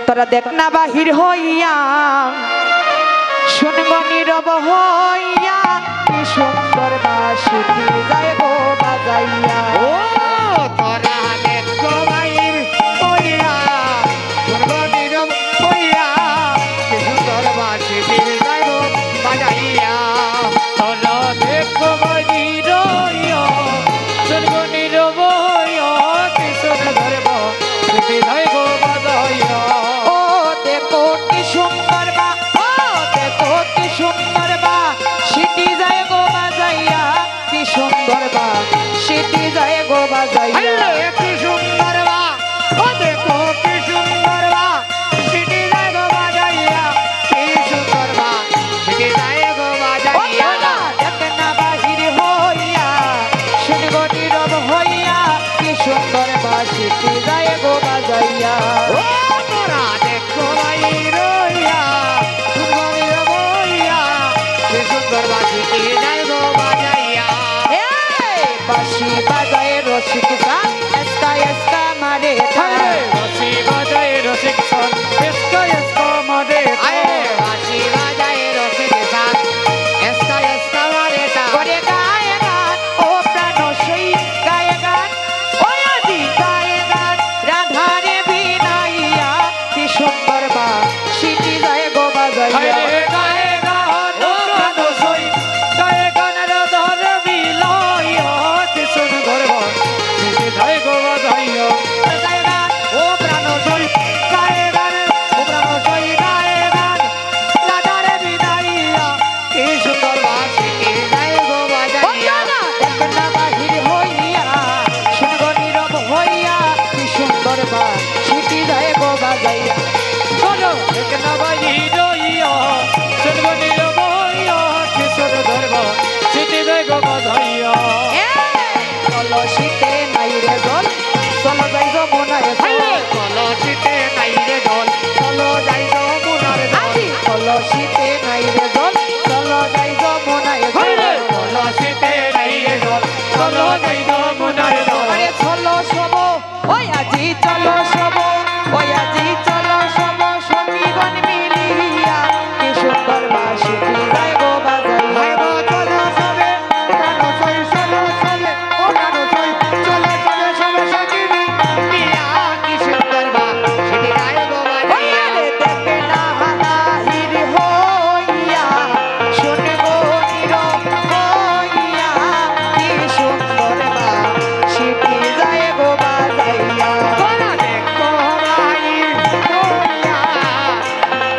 তোরা দেখ না বাহির হইয়া শুনব নীরব হইয়া কি সুন্দর বাঁশিটি যায় গো বাজাইয়া। ও তোরা দেখো বাহির হইয়া শুনব নীরব হইয়া কি সুন্দর বাঁশিটি যায় গো বাজাইয়া। তোরা দেখো বাহির হইয়া শুনব নীরব হইয়া কি সুন্দর বাঁশিটি যায় গো বাজাইয়া। ও দেখো কি সুন্দর বা ও দেখো কি সুন্দর বা সিটি যায় গো বাজাইয়া কি সুন্দর বা সিটি যায় গো বাজাইয়া। কি সুন্দর বা ও দেখো কি সুন্দর বা সিটি যায় গো বাজাইয়া কি সুন্দর বা সিটি যায় গো বাজাইয়া। দেখ না বাহির হইয়া শুনব নীরব হইয়া কি সুন্দর বা সিটি যায় গো বাজাইয়া। ও তোরা দেখো বাহির হইয়া শুনব নীরব হইয়া কি সুন্দর বা সিটি যায় গো বাজাইয়া। বাঁশি বাজায় রসিক গান এসকা এসকা মারে আরে বাঁশি বাজায় রসিক সান এসকা এসকা মারে আরে বাঁশি বাজায় রসিক সান এসকা এসকা মারে তা। করে গায়ে গান ও প্রাণ সই গায়ে গান ও আজি গায়ে গান রাধারে বিনাইয়া কি সুন্দর বা সিটি যায় গো বাজাইয়া। আরে গায়ে গান ও প্রাণ সই গায়ে গান রাধার বিলাইয়া কি সুন্দর বাঁশিটি যায় গো বাজাইয়া। গায়ে গান ও প্রাণ সই গায়ে গান ও প্রাণ সই গায়ে গান রাধারে বিনাইয়া কি সুন্দর বা সিটি যায় গো বাজাইয়া। দেখ না বাহির হইয়া শুনব নীরব হইয়া কি সুন্দর বা সিটি যায় গো বাজাইয়া। চলো দেখ না বাহির হইয়া শুনব নীরব হইয়া কি সুন্দর বাঁশিটি যায় গো বাজাইয়া। কলসিতে নাই রে জল চলো যাই যমুনায় কলসিতে নাই রে জল চলো যাই যমুনার জল। আজি কলসিতে নাই রে জল চলো যাই যমুনায় কলসিতে নাই রে জল চলো যাই যমুনার জল। আরে চলো সব ওই আজি চলো সব ওই আজি চলো সব সঙ্গীগণ মিলিয়া কি সুন্দর বাঁশিটি যায় গো বাজাইয়া। হায় গো চলো সবে প্রাণ সই চলো চলে ও প্রাণ সই চলো চলে সবে সঙ্গী মিলিয়া কি সুন্দর বা সিটি যায় গো বাজাইয়া। ওরে দেখে না বাহির হইয়া শুনব নীরব হইয়া কি সুন্দর বা সিটি যায় গো বাজাইয়া। তোরা দেখো বাহির হইয়া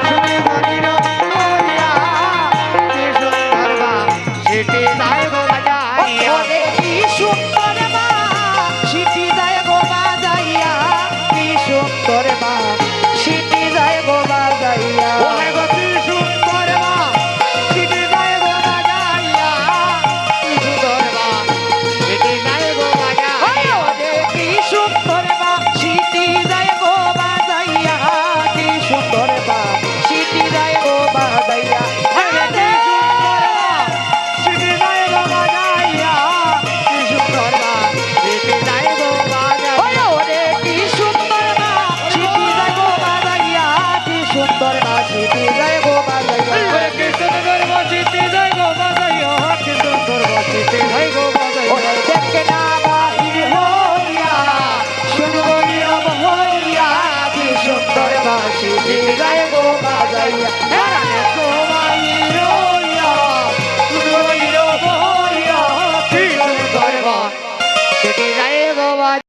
শুনিব নীরব হইয়া কি সুন্দর বা সিটি যায় গো বাজাইয়া। ওরে কি সুন্দর বা সিটি যায় গো বাজাইয়া কি সুন্দর বা সিটি যায় গো বাজাইয়া। ওরে গো কি সুন্দর বা সিটি যায় গো বাজাইয়া কি সুন্দর বা সিটি যায় গো বাজাইয়া। ওরে কি সুন্দর বা সিটি যায় গো বাজাইয়া কি সুন্দর বা সিটি যায় গো বাজাইয়া। ওরে কি সুন্দর বা সিটি যায় গো বাজাইয়া কি সুন্দর বা সিটি যায় গো বাজাইয়া। ওরে কি সুন্দর বা সিটি যায় গো বাজাইয়া কি সুন্দর বা সিটি যায় গো বাজাইয়া। ওরে কি সুন্দর বাঁশিটি যায় গো বাজাইয়া কি সুন্দর বাঁশিটি যায় গো বাজাইয়া। ওরে দেখে না বাহির হইয়া শুনব নীরব হইয়া কি সুন্দর বা সিটি যায় গো বাজাইয়া। ওরে দেখো বাহির হইয়া শুনব নীরব হইয়া কি সুন্দর বা সিটি যায় গো বাজাইয়া।